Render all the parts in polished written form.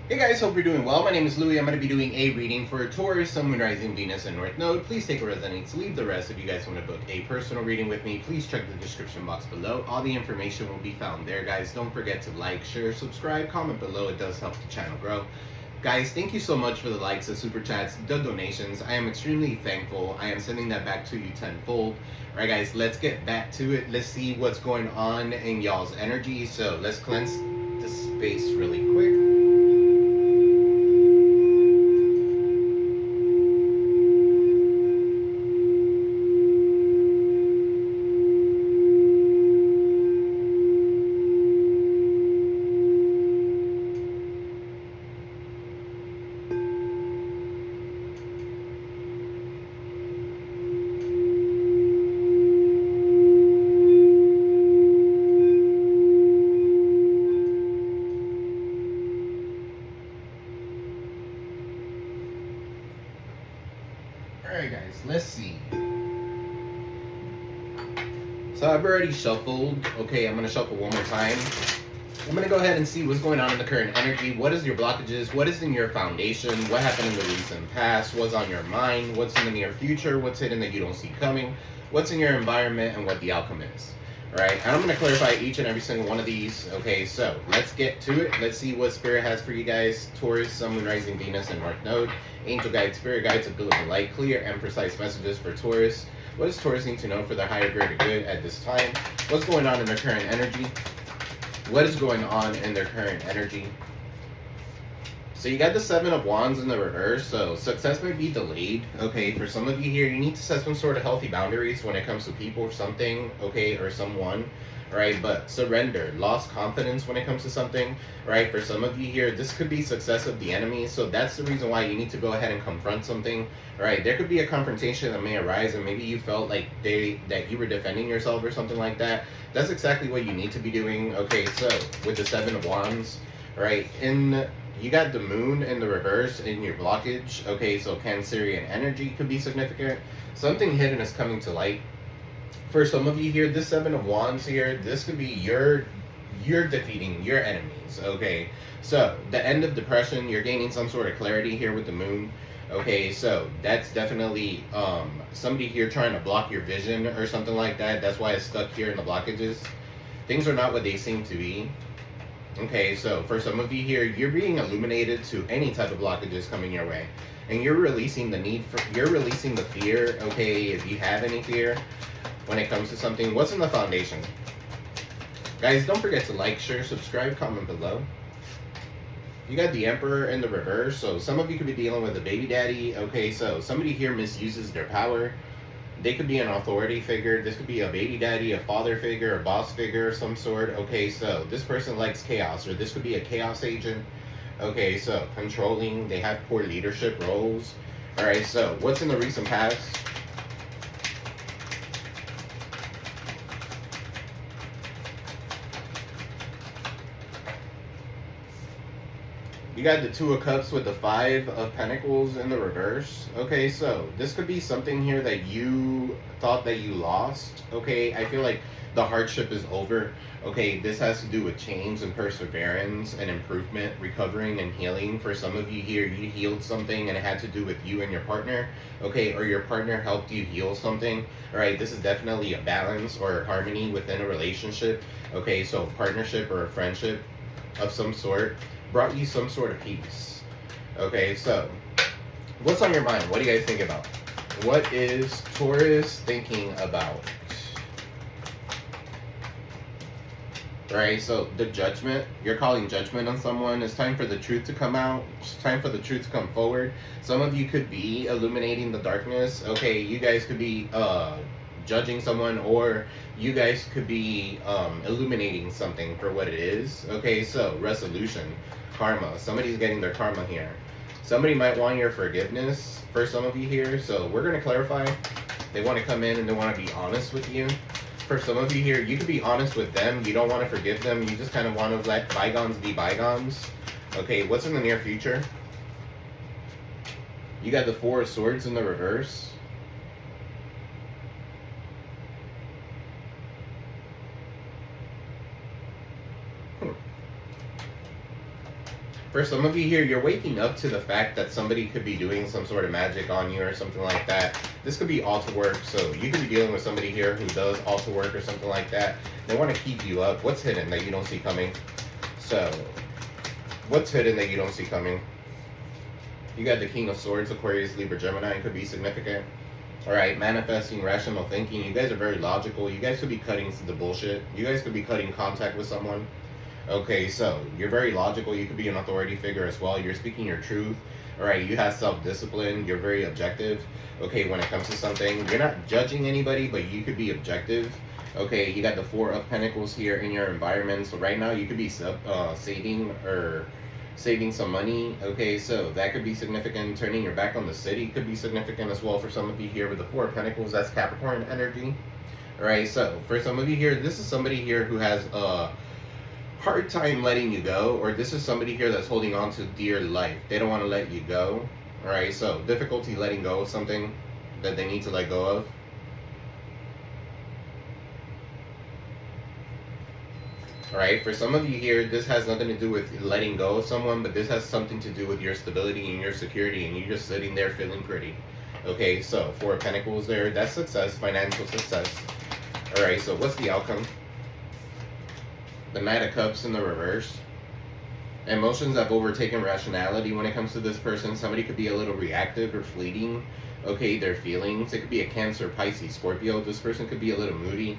Hey guys, hope you're doing well. My name is Louie. I'm going to be doing a reading for Taurus, Sun, Moon, Rising, Venus, and North Node. Please take what resonates, leave the rest. If you guys want to book a personal reading with me, please check the description box below. All the information will be found there, guys. Don't forget to like, share, subscribe, comment below. It does help the channel grow. Guys, thank you so much for the likes, the super chats, the donations. I am extremely thankful. I am sending that back to you tenfold. All right, guys, let's get back to it. Let's see what's going on in y'all's energy. So let's cleanse the space really quick. Alright guys, let's see. So I've already shuffled. Okay, I'm going to shuffle one more time. I'm going to go ahead and see what's going on in the current energy. What is your blockages? What is in your foundation? What happened in the recent past? What's on your mind? What's in the near future? What's hidden that you don't see coming? What's in your environment and what the outcome is? Alright, and I'm going to clarify each and every single one of these. Okay, so let's get to it. Let's see what Spirit has for you guys. Taurus, Sun, Moon, Rising, Venus, and North Node. Angel guides, Spirit guides, ability of light, clear and precise messages for Taurus. What does Taurus need to know for their higher greater good at this time? What's going on in their current energy? What is going on in their current energy? So you got the Seven of Wands in the reverse, so success may be delayed. Okay, for some of you here, you need to set some sort of healthy boundaries when it comes to people or something, okay, or someone, right? But surrender, lost confidence when it comes to something, right? For some of you here, this could be success of the enemy, so that's the reason why you need to go ahead and confront something, right? There could be a confrontation that may arise, and maybe you felt like that you were defending yourself or something like that. That's exactly what you need to be doing. Okay, so with the Seven of Wands, right, you got the moon in the reverse in your blockage. Okay, so Cancerian energy could be significant. Something hidden is coming to light. For some of you here, this Seven of Wands here, this could be you're defeating your enemies. Okay, so the end of depression, you're gaining some sort of clarity here with the moon. Okay, so that's definitely somebody here trying to block your vision or something like that. That's why it's stuck here in the blockages. Things are not what they seem to be. Okay, so for some of you here, you're being illuminated to any type of blockages coming your way. And you're releasing you're releasing the fear, okay, if you have any fear when it comes to something. What's in the foundation? Guys, don't forget to like, share, subscribe, comment below. You got the Emperor in the reverse, so some of you could be dealing with a baby daddy. Okay, so somebody here misuses their power. They could be an authority figure. This could be a baby daddy, a father figure, a boss figure of some sort. Okay, so this person likes chaos, or this could be a chaos agent. Okay, so controlling, they have poor leadership roles. All right, so what's in the recent past? You got the Two of Cups with the Five of Pentacles in the reverse. Okay, so this could be something here that you thought that you lost. Okay, I feel like the hardship is over. Okay, this has to do with change and perseverance and improvement, recovering and healing. For some of you here, you healed something and it had to do with you and your partner. Okay, or your partner helped you heal something. All right, this is definitely a balance or harmony within a relationship. Okay, so a partnership or a friendship of some sort brought you some sort of peace. Okay, so what's on your mind? What do you guys think about? What is Taurus thinking about? Right, so the judgment, you're calling judgment on someone. It's time for the truth to come out. It's time for the truth to come forward. Some of you could be illuminating the darkness. Okay, you guys could be judging someone, or you guys could be illuminating something for what it is. Okay, so resolution, karma. Somebody's getting their karma here. Somebody might want your forgiveness for some of you here. So we're going to clarify. They want to come in and they want to be honest with you. For some of you here, you could be honest with them. You don't want to forgive them. You just kind of want to let bygones be bygones. Okay, what's in the near future? You got the Four of Swords in the reverse. For some of you here, you're waking up to the fact that somebody could be doing some sort of magic on you or something like that. This could be altar work, so you could be dealing with somebody here who does altar work or something like that. They want to keep you up. What's hidden that you don't see coming? So, what's hidden that you don't see coming? You got the King of Swords, Aquarius, Libra, Gemini, could be significant. Alright, manifesting, rational thinking. You guys are very logical. You guys could be cutting the bullshit. You guys could be cutting contact with someone. Okay, so you're very logical. You could be an authority figure as well. You're speaking your truth. Alright, you have self-discipline. You're very objective. Okay, when it comes to something, you're not judging anybody, but you could be objective. Okay, you got the Four of Pentacles here in your environment. So right now you could be saving some money. Okay, so that could be significant. Turning your back on the city could be significant as well for some of you here with the Four of Pentacles. That's Capricorn energy. Alright, so for some of you here, this is somebody here who has a hard time letting you go, or this is somebody here that's holding on to dear life. They don't want to let you go. Alright, so difficulty letting go of something that they need to let go of. Alright, for some of you here, this has nothing to do with letting go of someone, but this has something to do with your stability and your security, and you're just sitting there feeling pretty. Okay, so Four of Pentacles there, that's success, financial success. Alright, so what's the outcome? The Knight of Cups in the reverse. Emotions have overtaken rationality when it comes to this person. Somebody could be a little reactive or fleeting. Okay, their feelings. It could be a Cancer, Pisces, Scorpio. This person could be a little moody.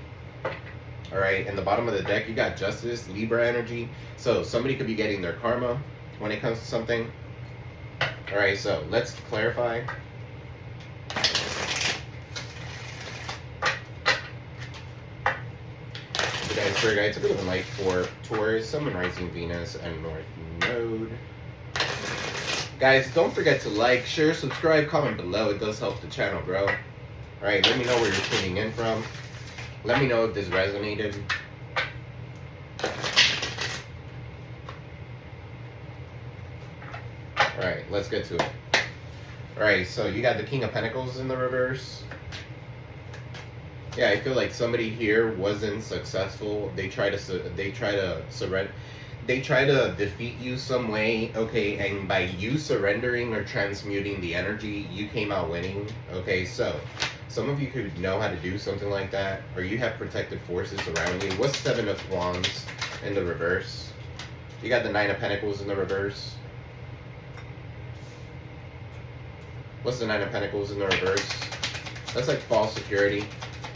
Alright, in the bottom of the deck, you got Justice, Libra energy. So somebody could be getting their karma when it comes to something. Alright, so let's clarify. Guys, Spirit Guides, a bit of a light for Taurus, Sun, Rising, Venus, and North Node. Guys, don't forget to like, share, subscribe, comment below. It does help the channel grow. Alright, let me know where you're tuning in from. Let me know if this resonated. Alright, let's get to it. Alright, so you got the King of Pentacles in the reverse. Yeah, I feel like somebody here wasn't successful. They try to surrender. They try to defeat you some way, okay, and by you surrendering or transmuting the energy, you came out winning. Okay, so some of you could know how to do something like that, or you have protective forces around you. What's Seven of Wands in the reverse? You got the Nine of Pentacles in the reverse. What's the Nine of Pentacles in the reverse? That's like false security.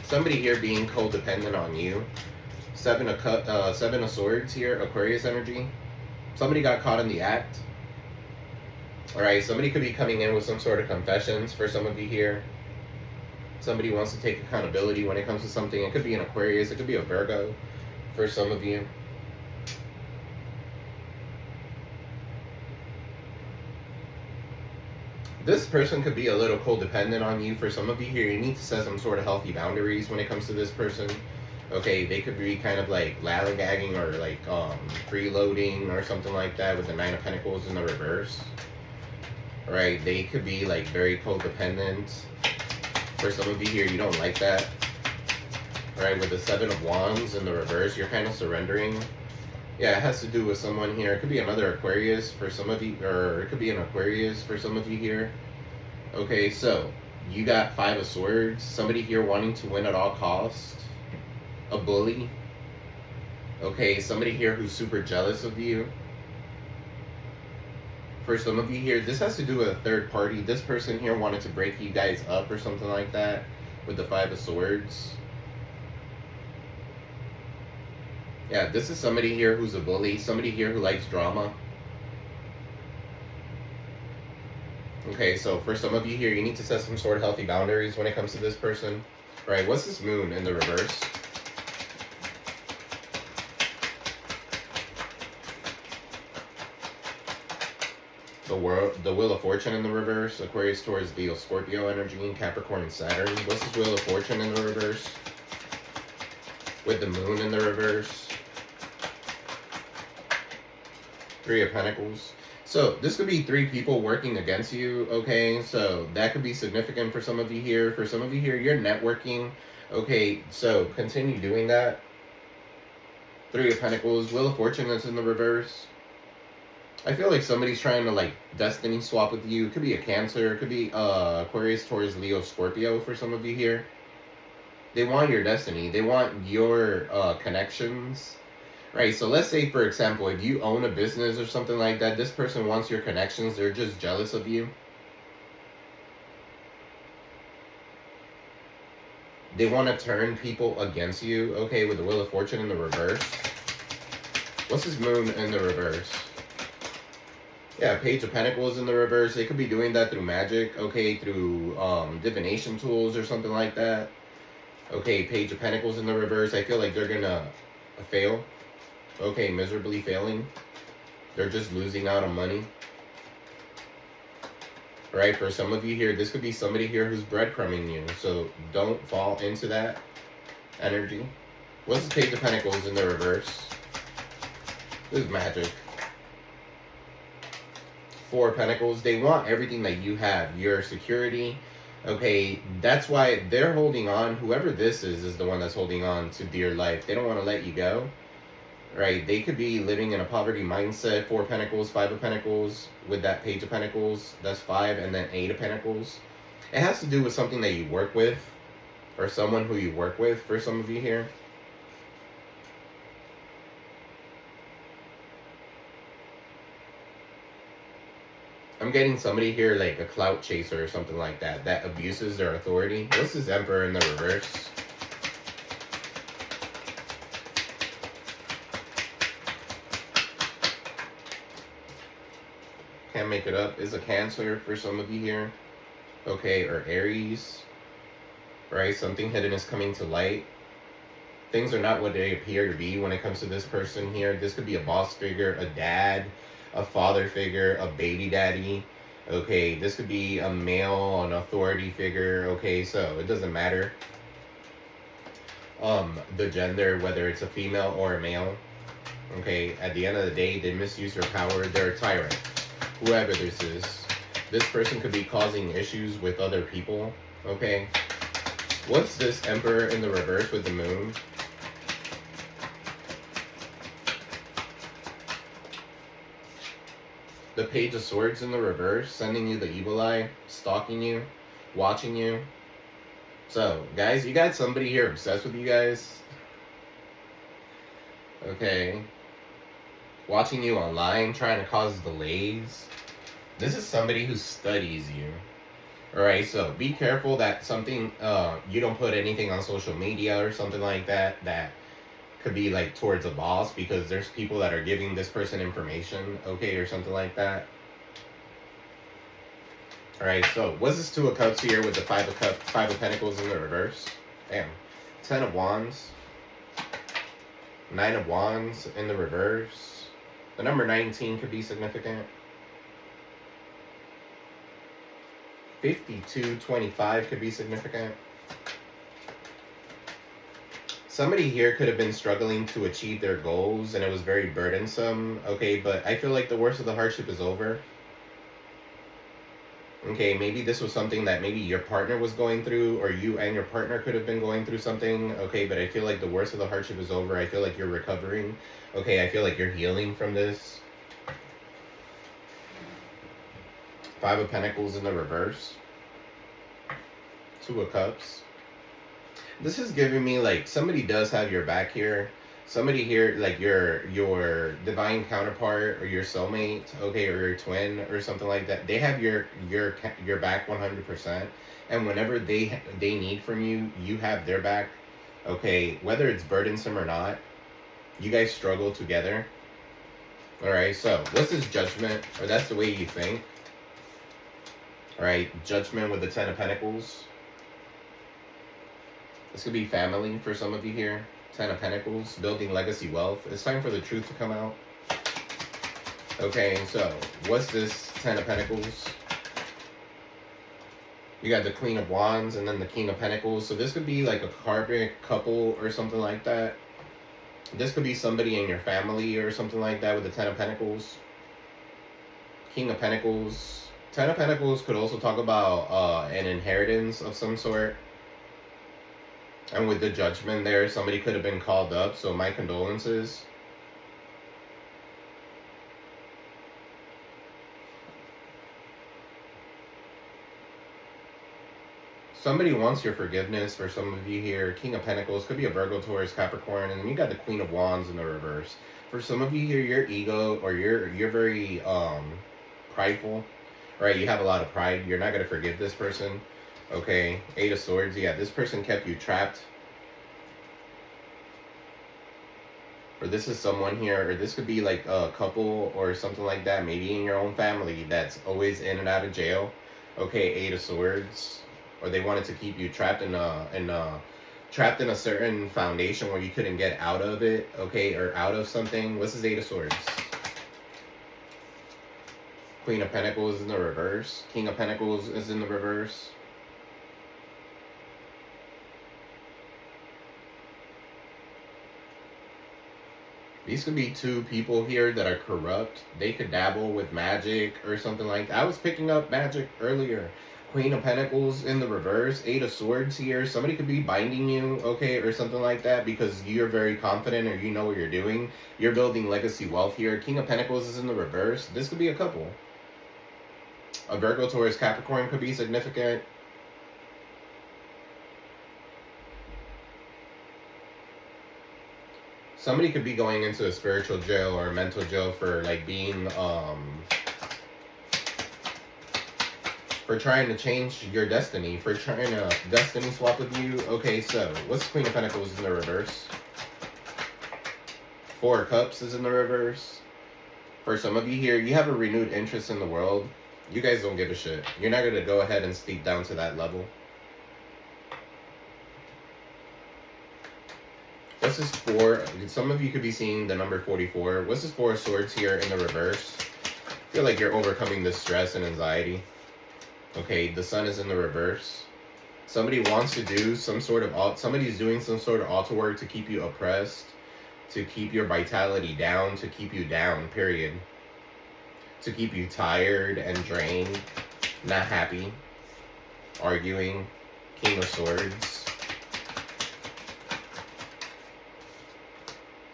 Somebody here being codependent on you. Seven of Swords here, Aquarius energy. Somebody got caught in the act. Alright, somebody could be coming in with some sort of confessions for some of you here. Somebody wants to take accountability when it comes to something. It could be an Aquarius, it could be a Virgo for some of you. This person could be a little codependent on you. For some of you here, you need to set some sort of healthy boundaries when it comes to this person. Okay, they could be kind of like lallygagging or like freeloading or something like that with the Nine of Pentacles in the reverse. Right, they could be like very codependent. For some of you here, you don't like that. Right, with the Seven of Wands in the reverse, you're kind of surrendering. Yeah, it has to do with someone here. It could be another Aquarius for some of you, or it could be an Aquarius for some of you here. Okay, so you got Five of Swords. Somebody here wanting to win at all costs. A bully. Okay, somebody here who's super jealous of you. For some of you here, this has to do with a third party. This person here wanted to break you guys up or something like that with the Five of Swords. Yeah, this is somebody here who's a bully. Somebody here who likes drama. Okay, so for some of you here, you need to set some sort of healthy boundaries when it comes to this person. Right, what's this Moon in the reverse? The Wheel of Fortune in the reverse. Aquarius, Taurus, Leo, Scorpio energy, and Capricorn, Saturn. What's this Wheel of Fortune in the reverse? With the Moon in the reverse. Three of Pentacles. So this could be three people working against you, okay? So that could be significant for some of you here. For some of you here, you're networking. Okay, so continue doing that. Three of Pentacles. Wheel of Fortune is in the reverse. I feel like somebody's trying to like destiny swap with you. It could be a Cancer. It could be Aquarius, Taurus, Leo, Scorpio for some of you here. They want your destiny. They want your connections. Right, so let's say, for example, if you own a business or something like that, this person wants your connections. They're just jealous of you. They want to turn people against you. Okay, with the Wheel of Fortune in the reverse. What's his moon in the reverse? Yeah, Page of Pentacles in the reverse. They could be doing that through magic. Okay, through divination tools or something like that. Okay, Page of Pentacles in the reverse. I feel like they're going to fail. Okay, miserably failing. They're just losing out on money. Right, for some of you here, this could be somebody here who's breadcrumbing you. So don't fall into that energy. What's the Page of Pentacles in the reverse? This is magic. Four of Pentacles. They want everything that you have. Your security. Okay, that's why they're holding on. Whoever this is the one that's holding on to dear life. They don't want to let you go. Right, they could be living in a poverty mindset. Four of Pentacles, Five of Pentacles, with that Page of Pentacles, that's five, and then Eight of Pentacles. It has to do with something that you work with, or someone who you work with, for some of you here. I'm getting somebody here like a clout chaser or something like that, that abuses their authority. What's this Emperor in the reverse? Can't make it up. Is a Cancer for some of you here. Okay, or Aries. Right, something hidden is coming to light. Things are not what they appear to be when it comes to this person here. This could be a boss figure, a dad, a father figure, a baby daddy. Okay, this could be a male, an authority figure. Okay, so it doesn't matter the gender, whether it's a female or a male. Okay, at the end of the day, they misuse their power. They're a tyrant. Whoever this is, this person could be causing issues with other people. Okay, what's this Emperor in the reverse with the moon? The Page of Swords in the reverse, sending you the evil eye, stalking you, watching you. So, guys, you got somebody here obsessed with you guys. Okay. Watching you online, trying to cause delays. This is somebody who studies you. Alright, so be careful that something, you don't put anything on social media or something like that, that could be like towards a boss, because there's people that are giving this person information, okay, or something like that. Alright, so what's this Two of Cups here with the Five of Pentacles in the reverse? Damn. 10 of Wands. 9 of Wands in the reverse. The number 19 could be significant. 5225 could be significant. Somebody here could have been struggling to achieve their goals and it was very burdensome. Okay, but I feel like the worst of the hardship is over. Okay, maybe this was something that maybe your partner was going through, or you and your partner could have been going through something. Okay, but I feel like the worst of the hardship is over. I feel like you're recovering. Okay, I feel like you're healing from this. Five of Pentacles in the reverse. Two of Cups. This is giving me like somebody does have your back here. Somebody here, like your divine counterpart or your soulmate, okay, or your twin or something like that. They have your back 100%, and whenever they need from you, you have their back. Okay, whether it's burdensome or not, you guys struggle together. All right, so what's this Judgment? Or that's the way you think. All right, Judgment with the 10 of Pentacles. This could be family for some of you here. 10 of Pentacles, building legacy wealth. It's time for the truth to come out. Okay, so what's this 10 of Pentacles? You got the Queen of Wands and then the King of Pentacles. So this could be like a karmic couple or something like that. This could be somebody in your family or something like that with the 10 of Pentacles. King of Pentacles. 10 of Pentacles could also talk about an inheritance of some sort. And with the Judgment there, somebody could have been called up, so my condolences. Somebody wants your forgiveness for some of you here. King of Pentacles, could be a Virgo, Taurus, Capricorn, and then you got the Queen of Wands in the reverse. For some of you here, your ego, or you're very prideful, right? You have a lot of pride. You're not going to forgive this person. Okay, Eight of Swords. Yeah, this person kept you trapped. Or this is someone here, or this could be like a couple or something like that, maybe in your own family that's always in and out of jail. Okay, Eight of Swords. Or they wanted to keep you trapped in a certain foundation where you couldn't get out of it, okay, or out of something. What's this Eight of Swords? Queen of Pentacles is in the reverse. King of Pentacles is in the reverse. These could be two people here that are corrupt. They could dabble with magic or something like that. I was picking up magic earlier. Queen of Pentacles in the reverse. Eight of Swords here. Somebody could be binding you, okay, or something like that because you're very confident or you know what you're doing. You're building legacy wealth here. King of Pentacles is in the reverse. This could be a couple. A Virgo, Taurus, Capricorn could be significant. Somebody could be going into a spiritual jail or a mental jail for like being for trying to change your destiny, for trying to destiny swap with you. Okay, so what's Queen of Pentacles in the reverse? Four of Cups is in the reverse. For some of you here, you have a renewed interest in the world. You guys don't give a shit. You're not going to go ahead and steep down to that level. What's this for? Some of you could be seeing the number 44. What's this Four of Swords here in the reverse? I feel like you're overcoming the stress and anxiety. Okay, the Sun is in the reverse. Somebody wants to do some sort of, somebody's doing some sort of altar work to keep you oppressed, to keep your vitality down, to keep you down, period. To keep you tired and drained, not happy, arguing. King of Swords.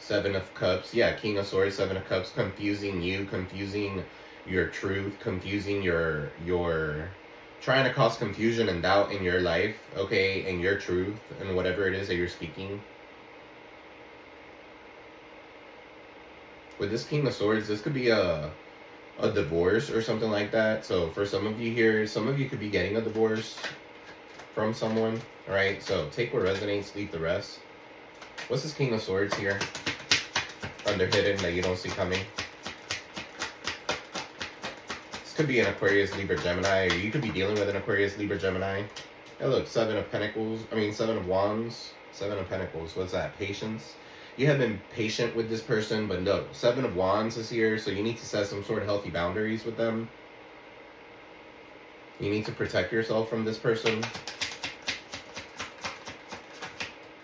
Seven of Cups. Yeah, King of Swords, Seven of Cups, confusing you, confusing your truth, confusing your trying to cause confusion and doubt in your life, okay, and your truth, and whatever it is that you're speaking. With this King of Swords, this could be a divorce or something like that. So for some of you here, some of you could be getting a divorce from someone, right? So take what resonates, leave the rest. What's this King of Swords here? Under hidden that you don't see coming. Could be an Aquarius, Libra, Gemini, or you could be dealing with an Aquarius, Libra, Gemini. Yeah, look, Seven of Pentacles, Seven of Wands, Seven of Pentacles. What's that? Patience. You have been patient with this person, but no, Seven of Wands is here, so you need to set some sort of healthy boundaries with them. You need to protect yourself from this person.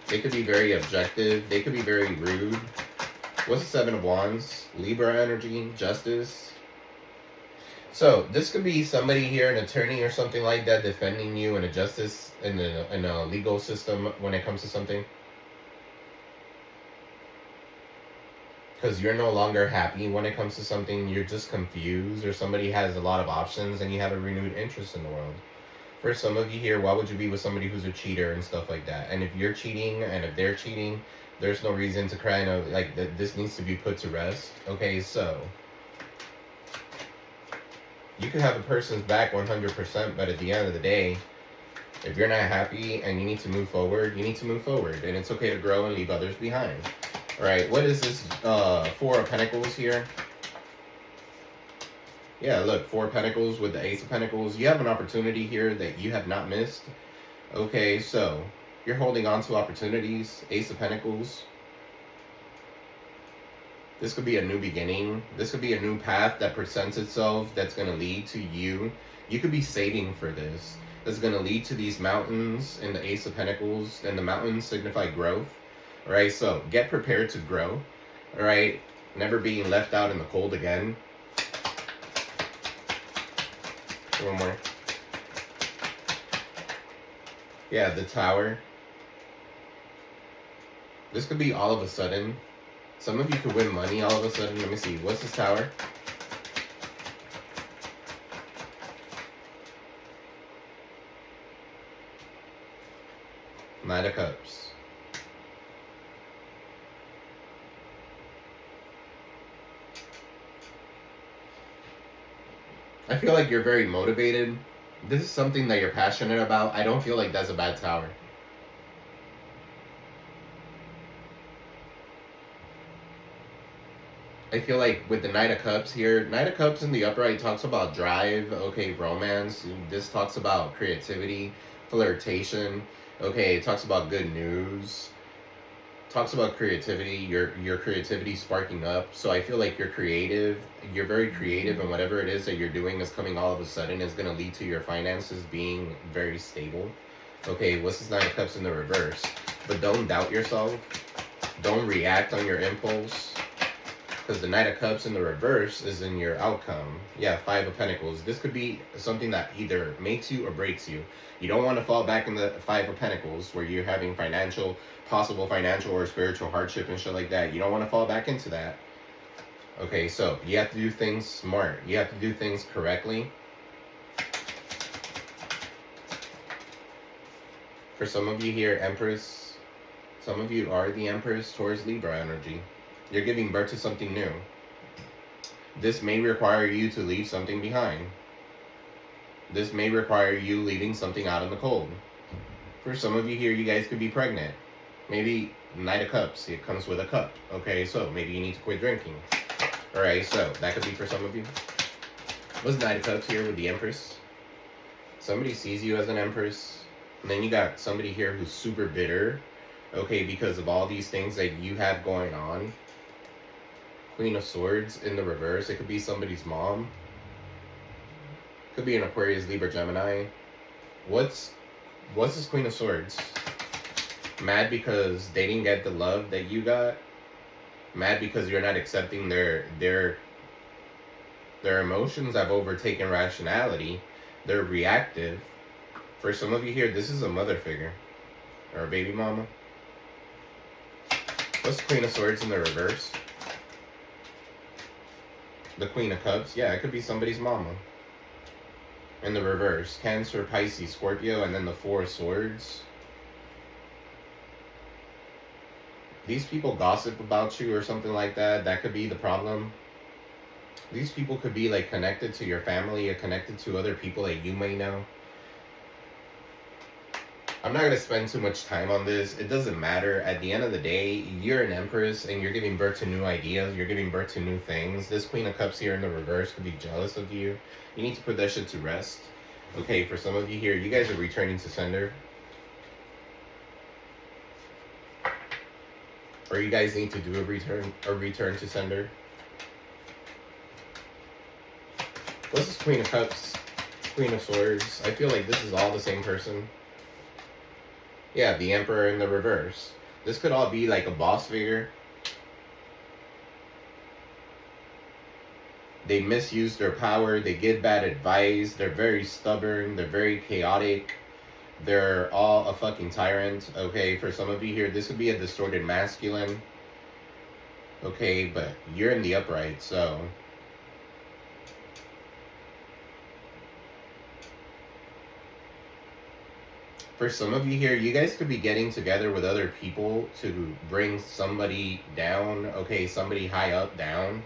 They could be very objective. They could be very rude. What's the Seven of Wands? Libra energy, Justice. So this could be somebody here, an attorney or something like that, defending you in a justice, in a legal system when it comes to something. Because you're no longer happy when it comes to something. You're just confused, or somebody has a lot of options and you have a renewed interest in the world. For some of you here, why would you be with somebody who's a cheater and stuff like that? And if you're cheating and if they're cheating, there's no reason to cry. Like, this needs to be put to rest. Okay, so you could have a person's back 100%, but at the end of the day, if you're not happy and you need to move forward, you need to move forward. And it's okay to grow and leave others behind. All right, what is this Four of Pentacles here? Yeah, look, Four of Pentacles with the Ace of Pentacles. You have an opportunity here that you have not missed. Okay, so you're holding on to opportunities. Ace of Pentacles. This could be a new beginning. This could be a new path that presents itself that's going to lead to you. You could be saving for this. That's going to lead to these mountains in the Ace of Pentacles. And the mountains signify growth. All right, so get prepared to grow. All right, never being left out in the cold again. One more. Yeah, the Tower. This could be all of a sudden. Some of you could win money all of a sudden. Let me see. What's this Tower? Knight of Cups. I feel like you're very motivated. This is something that you're passionate about. I don't feel like that's a bad tower. I feel like with the Knight of Cups here, Knight of Cups in the upright talks about drive, okay, romance. This talks about creativity, flirtation, okay, it talks about good news. Talks about creativity, your creativity sparking up. So I feel like you're creative, you're very creative, and whatever it is that you're doing is coming all of a sudden is going to lead to your finances being very stable. Okay, what's this Nine of Cups in the reverse? But don't doubt yourself. Don't react on your impulse. Because the Knight of Cups in the reverse is in your outcome. Yeah, Five of Pentacles. This could be something that either makes you or breaks you. You don't want to fall back in the Five of Pentacles where you're having possible financial or spiritual hardship and shit like that. You don't want to fall back into that. Okay, so you have to do things smart. You have to do things correctly. For some of you here, Empress. Some of you are the Empress, Taurus, Libra energy. You're giving birth to something new. This may require you to leave something behind. This may require you leaving something out in the cold. For some of you here, you guys could be pregnant. Maybe Knight of Cups, it comes with a cup. Okay, so maybe you need to quit drinking. Alright, so that could be for some of you. What's Knight of Cups here with the Empress? Somebody sees you as an Empress. And then you got somebody here who's super bitter. Okay, because of all these things that you have going on. Queen of Swords in the reverse. It could be somebody's mom. Could be an Aquarius, Libra, Gemini. What's this Queen of Swords? Mad because they didn't get the love that you got? Mad because you're not accepting their emotions have overtaken rationality. They're reactive. For some of you here, this is a mother figure. Or a baby mama. What's the Queen of Swords in the reverse? The Queen of Cups. Yeah, it could be somebody's mama. In the reverse. Cancer, Pisces, Scorpio, and then the Four of Swords. These people gossip about you or something like that. That could be the problem. These people could be like connected to your family or connected to other people that you may know. I'm not going to spend too much time on this. It doesn't matter. At the end of the day, you're an Empress and you're giving birth to new ideas. You're giving birth to new things. This Queen of Cups here in the reverse could be jealous of you. You need to put that shit to rest. Okay, for some of you here, you guys are returning to sender. Or you guys need to do a return to sender. What's this Queen of Cups? Queen of Swords. I feel like this is all the same person. Yeah, the Emperor in the reverse. This could all be like a boss figure. They misuse their power. They give bad advice. They're very stubborn. They're very chaotic. They're all a fucking tyrant. Okay, for some of you here, this could be a distorted masculine. Okay, but you're in the upright, so... For some of you here, you guys could be getting together with other people to bring somebody down. Okay, somebody high up down.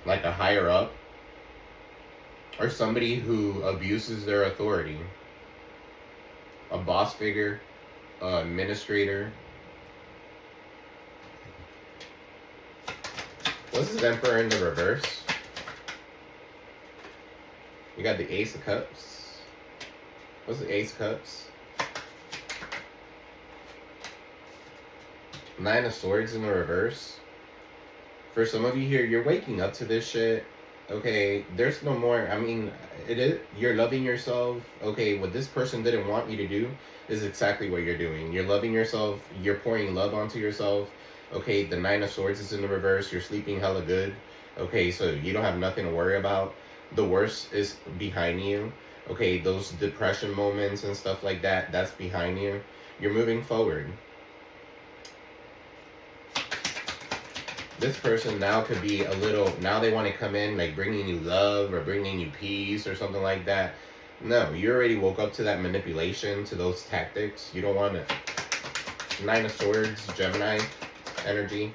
Like a higher up. Or somebody who abuses their authority. A boss figure. An administrator. What's this Emperor in the reverse? You got the Ace of Cups. What's the Ace of Cups? Nine of Swords in the reverse. For some of you here, you're waking up to this shit. Okay, there's no more. I mean, you're loving yourself. Okay, what this person didn't want you to do is exactly what you're doing. You're loving yourself. You're pouring love onto yourself. Okay, the Nine of Swords is in the reverse. You're sleeping hella good. Okay, so you don't have nothing to worry about. The worst is behind you. Okay, those depression moments and stuff like that, that's behind you. You're moving forward. This person now could be a little, now they want to come in like bringing you love or bringing you peace or something like that. No, you already woke up to that manipulation, to those tactics. You don't want it. Nine of Swords, Gemini energy.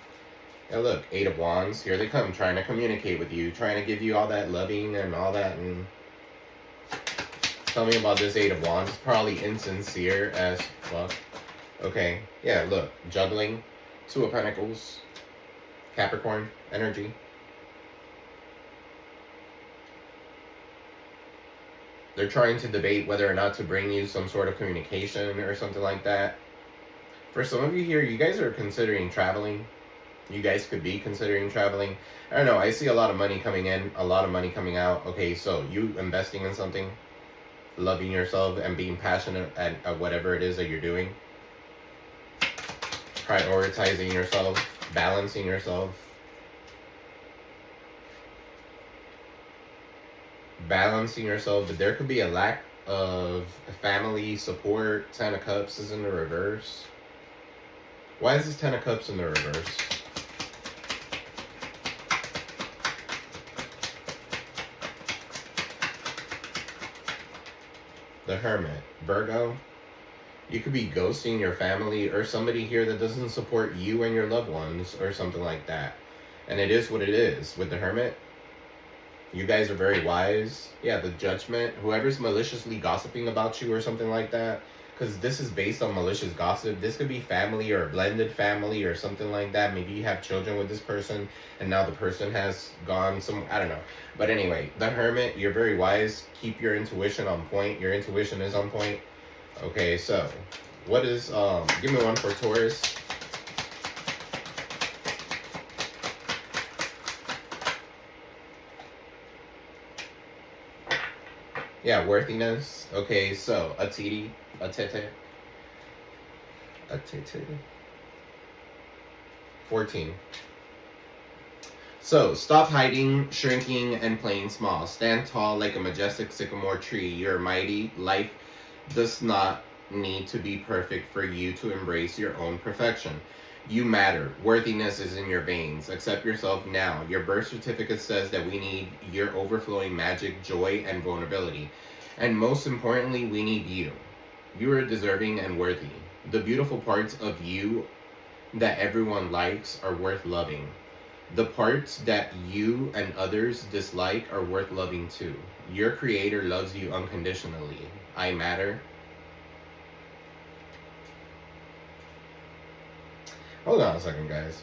Yeah, look, Eight of Wands. Here they come, trying to communicate with you, trying to give you all that loving and all that. And tell me about this Eight of Wands. Probably insincere as fuck. Okay, yeah, look, juggling. Two of Pentacles. Capricorn energy. They're trying to debate whether or not to bring you some sort of communication or something like that. For some of you here, you guys are considering traveling. You guys could be considering traveling. I don't know. I see a lot of money coming in, a lot of money coming out. Okay, so you investing in something, loving yourself and being passionate at whatever it is that you're doing. Prioritizing yourself, balancing yourself. Balancing yourself, but there could be a lack of family support. Ten of Cups is in the reverse. Why is this Ten of Cups in the reverse? The Hermit. Virgo, you could be ghosting your family or somebody here that doesn't support you and your loved ones or something like that. And it is what it is with the Hermit. You guys are very wise. Yeah, the Judgment. Whoever's maliciously gossiping about you or something like that. Because this is based on malicious gossip. This could be family or a blended family or something like that. Maybe you have children with this person and now the person has gone some... I don't know. But anyway, the Hermit, you're very wise. Keep your intuition on point. Your intuition is on point. Okay, so what is... give me one for Taurus. Yeah, worthiness. Okay, so a titi, a tete, a tete. 14. So, stop hiding, shrinking, and playing small. Stand tall like a majestic sycamore tree. You're mighty. Life does not need to be perfect for you to embrace your own perfection. You matter. Worthiness is in your veins. Accept yourself now. Your birth certificate says that we need your overflowing magic, joy, and vulnerability. And most importantly, we need you. You are deserving and worthy. The beautiful parts of you that everyone likes are worth loving. The parts that you and others dislike are worth loving too. Your creator loves you unconditionally. I matter. Hold on a second, guys.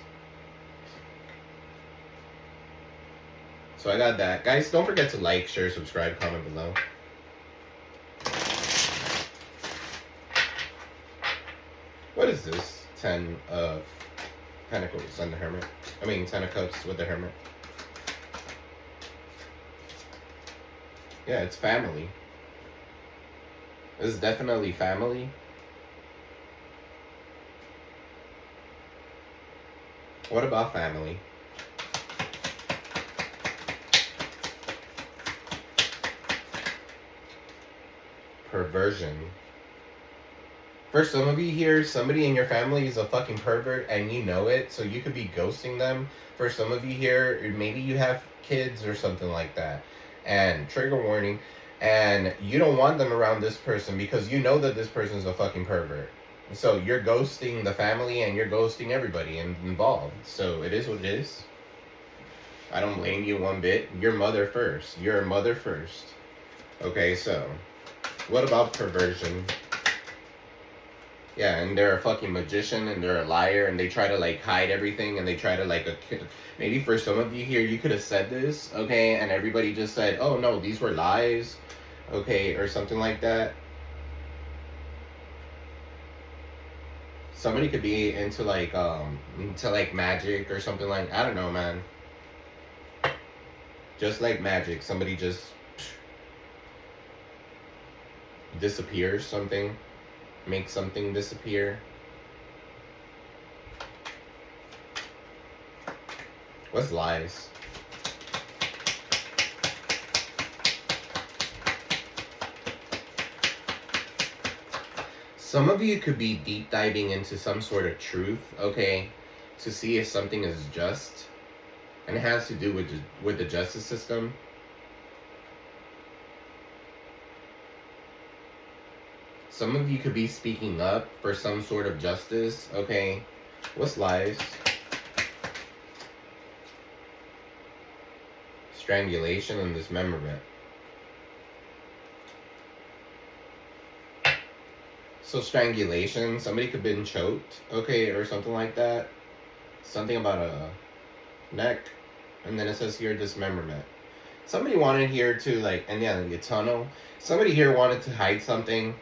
So I got that. Guys, don't forget to like, share, subscribe, comment below. What is this? 10 of Pentacles and the Hermit. I mean, 10 of Cups with the Hermit. Yeah, it's family. This is definitely family. What about family? Perversion. For some of you here, somebody in your family is a fucking pervert and you know it, so you could be ghosting them. For some of you here, maybe you have kids or something like that. And trigger warning, and you don't want them around this person because you know that this person is a fucking pervert. So you're ghosting the family and you're ghosting everybody involved. So it is what it is. I don't blame you one bit. Your mother first. You're a mother first. Okay, so what about perversion? Yeah, and they're a fucking magician and they're a liar and they try to like hide everything and they try to like... Maybe for some of you here, you could have said this, okay, and everybody just said, oh no, these were lies, okay, or something like that. Somebody could be into like magic or something like... I don't know, man. Just like magic, somebody just disappears something. Make something disappear. What's lies? Some of you could be deep diving into some sort of truth, okay, to see if something is just, and it has to do with the justice system. Some of you could be speaking up for some sort of justice, okay? What's lies? Strangulation and dismemberment. So strangulation, somebody could have been choked, okay, or something like that. Something about a neck. And then it says here dismemberment. Somebody wanted here to, like, and yeah, the tunnel. Somebody here wanted to hide something.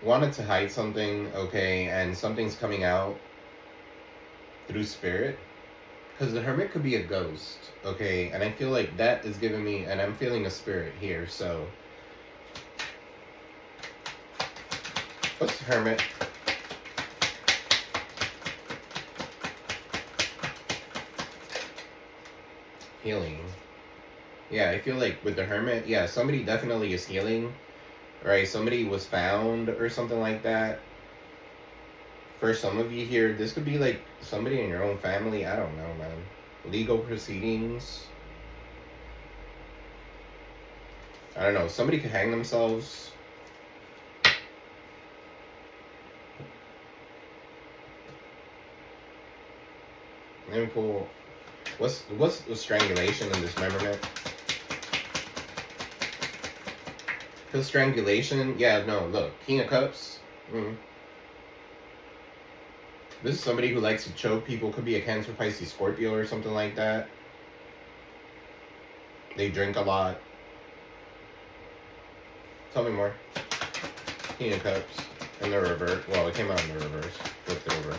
Wanted to hide something, okay, and something's coming out through spirit. Because the hermit could be a ghost, okay, and I feel like that is giving me, and I'm feeling a spirit here, so. What's the hermit? Healing. Yeah, I feel like with the hermit, yeah, somebody definitely is healing, right? Somebody was found or something like that. For some of you here, this could be like somebody in your own family. I don't know, man. Legal proceedings. I don't know. Somebody could hang themselves. Let me pull. What's the strangulation and dismemberment? Because strangulation, yeah, no, look, King of Cups. This is somebody who likes to choke people. Could be a Cancer, Pisces, Scorpio or something like that. They drink a lot. Tell me more. King of Cups. In the reverse. Well, it came out in the reverse. Flipped it over.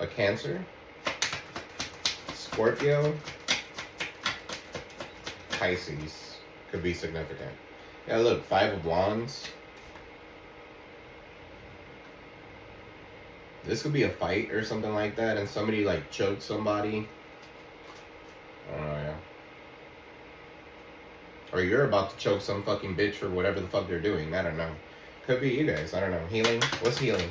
A Cancer. Scorpio. Pisces. Could be significant. Yeah, look. 5 of Wands. This could be a fight or something like that, and somebody like choked somebody. Oh yeah. Or you're about to choke some fucking bitch for whatever the fuck they're doing. I don't know. Could be you guys. I don't know. Healing? What's healing?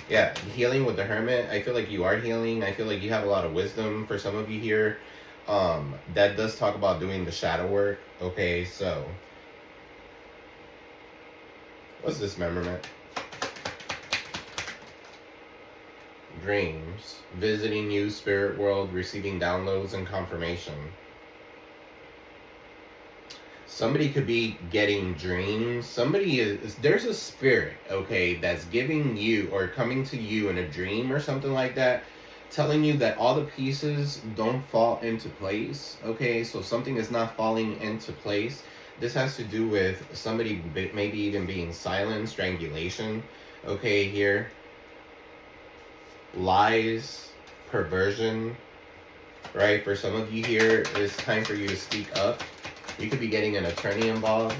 Yeah, healing with the hermit. I feel like you are healing. I feel like you have a lot of wisdom for some of you here. That does talk about doing the shadow work. Okay, so. What's dismemberment? Dreams, visiting you, spirit world, receiving downloads and confirmation. Somebody could be getting dreams. Somebody there's a spirit, okay, that's giving you or coming to you in a dream or something like that, telling you that all the pieces don't fall into place, okay? So something is not falling into place. This has to do with somebody maybe even being silent, strangulation, okay, here. Lies, perversion, right? For some of you here, it's time for you to speak up. You could be getting an attorney involved.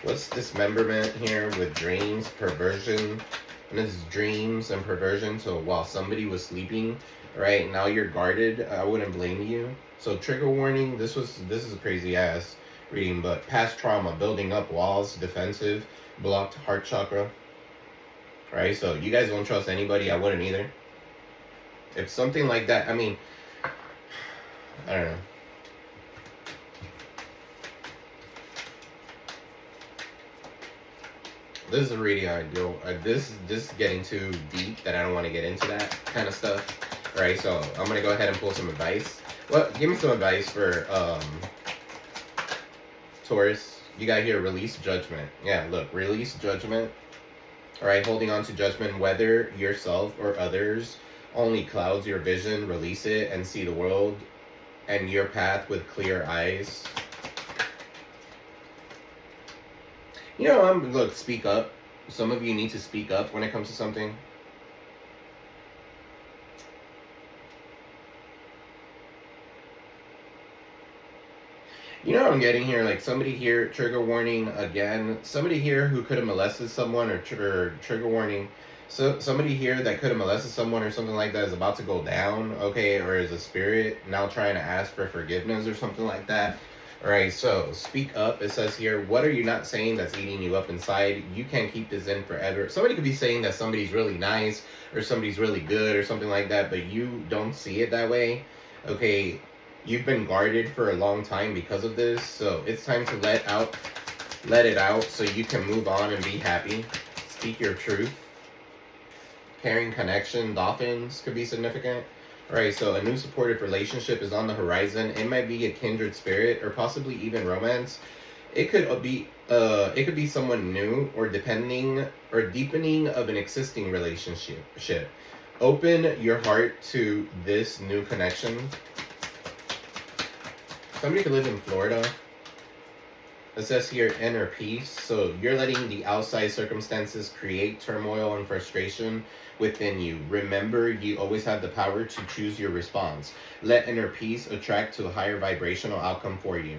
What's dismemberment here with dreams, perversion? And this is dreams and perversion. So while somebody was sleeping, right, now you're guarded. I wouldn't blame you. So trigger warning, this is a crazy ass reading, but past trauma, building up walls, defensive, blocked heart chakra. Right, so you guys don't trust anybody. I wouldn't either. If something like that, I mean, I don't know. This is a reading I do. This is getting too deep that I don't want to get into that kind of stuff. Right, so I'm gonna go ahead and pull some advice. Well, give me some advice for Taurus. You got here, release judgment. Yeah, look, release judgment. Alright, holding on to judgment, whether yourself or others, only clouds your vision. Release it and see the world and your path with clear eyes. You know, look, speak up. Some of you need to speak up when it comes to something. You know what I'm getting here? Like somebody here, trigger warning again. Somebody here who could have molested someone or trigger warning. So somebody here that could have molested someone or something like that is about to go down, okay? Or is a spirit now trying to ask for forgiveness or something like that, All right, so speak up. It says here, what are you not saying that's eating you up inside? You can't keep this in forever. Somebody could be saying that somebody's really nice or somebody's really good or something like that, but you don't see it that way. Okay, you've been guarded for a long time because of this, so it's time to let it out so you can move on and be happy. Speak your truth. Pairing connection, dolphins could be significant. Alright, so a new supportive relationship is on the horizon. It might be a kindred spirit or possibly even romance. It could be someone new or deepening of an existing relationship. Open your heart to this new connection. Somebody could live in Florida. It says here, inner peace. So you're letting the outside circumstances create turmoil and frustration within you. Remember, you always have the power to choose your response. Let inner peace attract to a higher vibrational outcome for you.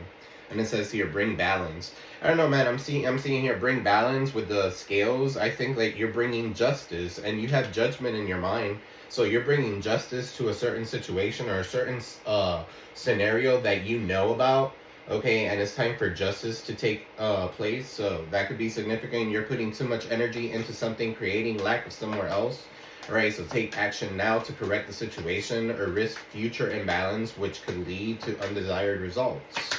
And it says here, bring balance. I don't know, man. I'm seeing here, bring balance with the scales. I think like you're bringing justice, and you have judgment in your mind. So you're bringing justice to a certain situation or a certain scenario that you know about. Okay, and it's time for justice to take place. So that could be significant. You're putting too much energy into something, creating lack of somewhere else. All right, so take action now to correct the situation or risk future imbalance, which could lead to undesired results.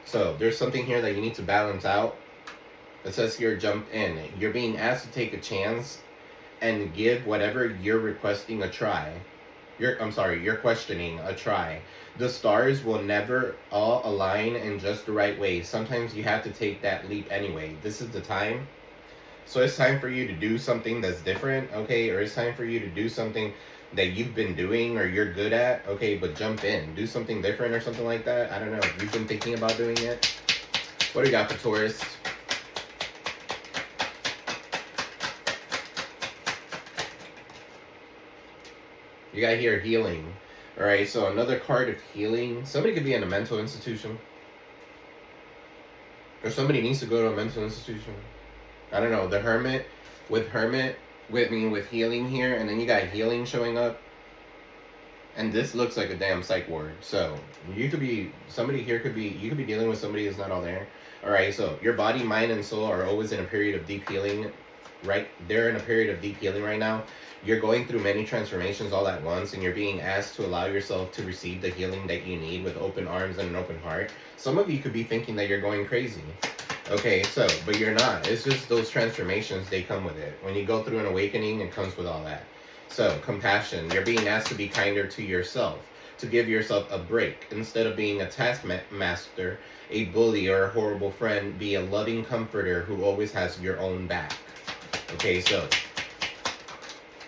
So there's something here that you need to balance out. It says here, jump in. You're being asked to take a chance and give whatever you're requesting a try. You're questioning a try. The stars will never all align in just the right way. Sometimes you have to take that leap anyway. This is the time. So it's time for you to do something that's different, okay? Or it's time for you to do something that you've been doing or you're good at, okay? But jump in. Do something different or something like that. I don't know. You've been thinking about doing it. What do you got for Taurus? You got here healing. All right, so another card of healing. Somebody could be in a mental institution. Or somebody needs to go to a mental institution. I don't know. The Hermit, with healing here, and then you got healing showing up. And this looks like a damn psych ward. So you could be, somebody here could be, you could be dealing with somebody that's not all there. All right, so your body, mind, and soul are always in a period of deep healing, right? They're in a period of deep healing right now. You're going through many transformations all at once, and you're being asked to allow yourself to receive the healing that you need with open arms and an open heart. Some of you could be thinking that you're going crazy. Okay, so, but you're not. It's just those transformations, they come with it. When you go through an awakening, it comes with all that. So, compassion. You're being asked to be kinder to yourself, to give yourself a break. Instead of being a taskmaster, a bully, or a horrible friend, be a loving comforter who always has your own back. Okay, so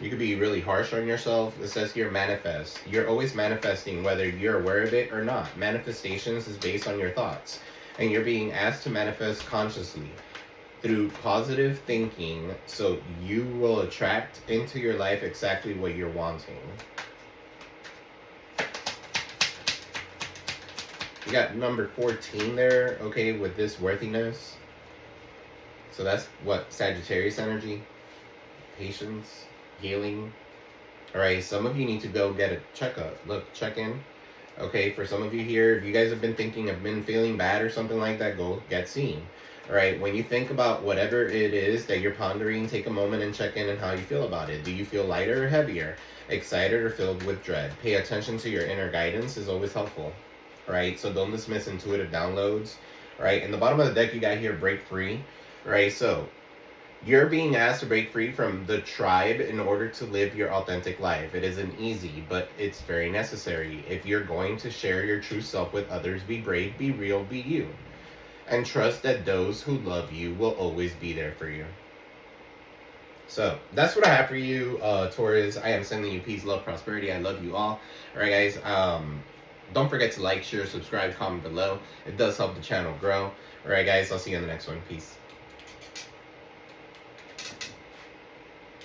you could be really harsh on yourself. It says here, manifest. You're always manifesting, whether you're aware of it or not. Manifestations is based on your thoughts. And you're being asked to manifest consciously through positive thinking, so you will attract into your life exactly what you're wanting. You got number 14 there, okay, with this worthiness. So that's what, Sagittarius energy, patience, healing. All right, some of you need to go get a checkup. Look, check in. Okay, for some of you here, if you guys have been feeling bad or something like that, go get seen. All right, when you think about whatever it is that you're pondering, take a moment and check in on how you feel about it. Do you feel lighter or heavier, excited or filled with dread? Pay attention to your inner guidance is always helpful. All right, so don't dismiss intuitive downloads. All right, in the bottom of the deck, you got here, break free. All right, so you're being asked to break free from the tribe in order to live your authentic life. It isn't easy, but it's very necessary. If you're going to share your true self with others, be brave, be real, be you. And trust that those who love you will always be there for you. So, that's what I have for you, Taurus. I am sending you peace, love, prosperity. I love you all. All right, guys. Don't forget to like, share, subscribe, comment below. It does help the channel grow. All right, guys. I'll see you in the next one. Peace.